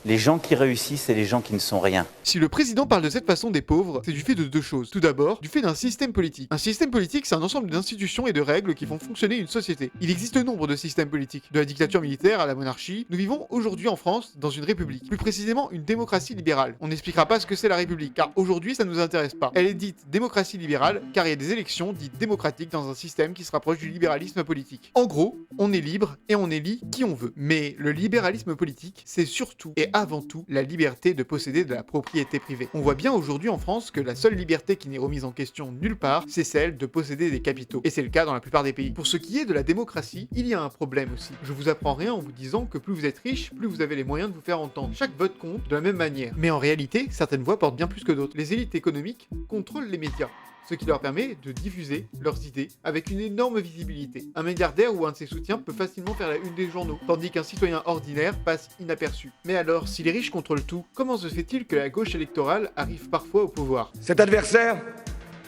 Les gens qui réussissent, c'est les gens qui ne sont rien. Si le président parle de cette façon des pauvres, c'est du fait de deux choses. Tout d'abord, du fait d'un système politique. Un système politique, c'est un ensemble d'institutions et de règles qui font fonctionner une société. Il existe nombre de systèmes politiques. De la dictature militaire à la monarchie, nous vivons aujourd'hui en France dans une république. Plus précisément, une démocratie libérale. On n'expliquera pas ce que c'est la république, car aujourd'hui, ça nous intéresse pas. Elle est dite démocratie libérale, car il y a des élections dites démocratiques dans un système qui se rapproche du libéralisme politique. En gros, on est libre et on élit qui on veut. Mais le libéralisme politique, c'est surtout et avant tout la liberté de posséder de la propriété privée. On voit bien aujourd'hui en France que la seule liberté qui n'est remise en question nulle part, c'est celle de posséder des capitaux. Et c'est le cas dans la plupart des pays. Pour ce qui est de la démocratie, il y a un problème aussi. Je vous apprends rien en vous disant que plus vous êtes riche, plus vous avez les moyens de vous faire entendre. Chaque vote compte de la même manière. Mais en réalité, certaines voix portent bien plus que d'autres. Les élites économiques contrôlent les médias, ce qui leur permet de diffuser leurs idées avec une énorme visibilité. Un milliardaire ou un de ses soutiens peut facilement faire la une des journaux, tandis qu'un citoyen ordinaire passe inaperçu. Mais alors, si les riches contrôlent tout, comment se fait-il que la gauche électorale arrive parfois au pouvoir? Cet adversaire,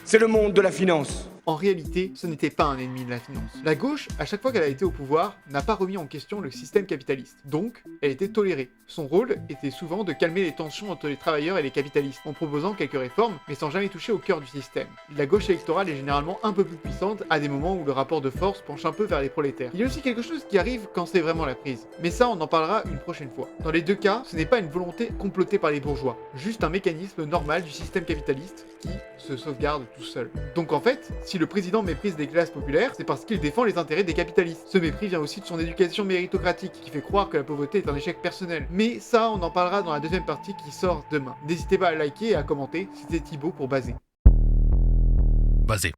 c'est le monde de la finance. En réalité, ce n'était pas un ennemi de la finance. La gauche, à chaque fois qu'elle a été au pouvoir, n'a pas remis en question le système capitaliste. Donc, elle était tolérée. Son rôle était souvent de calmer les tensions entre les travailleurs et les capitalistes, en proposant quelques réformes, mais sans jamais toucher au cœur du système. La gauche électorale est généralement un peu plus puissante à des moments où le rapport de force penche un peu vers les prolétaires. Il y a aussi quelque chose qui arrive quand c'est vraiment la prise. Mais ça, on en parlera une prochaine fois. Dans les deux cas, ce n'est pas une volonté complotée par les bourgeois, juste un mécanisme normal du système capitaliste qui se sauvegarde tout seul. Donc en fait, si le président méprise des classes populaires, c'est parce qu'il défend les intérêts des capitalistes. Ce mépris vient aussi de son éducation méritocratique, qui fait croire que la pauvreté est un échec personnel. Mais ça, on en parlera dans la deuxième partie qui sort demain. N'hésitez pas à liker et à commenter, c'était Thibaut pour Baser. Basé.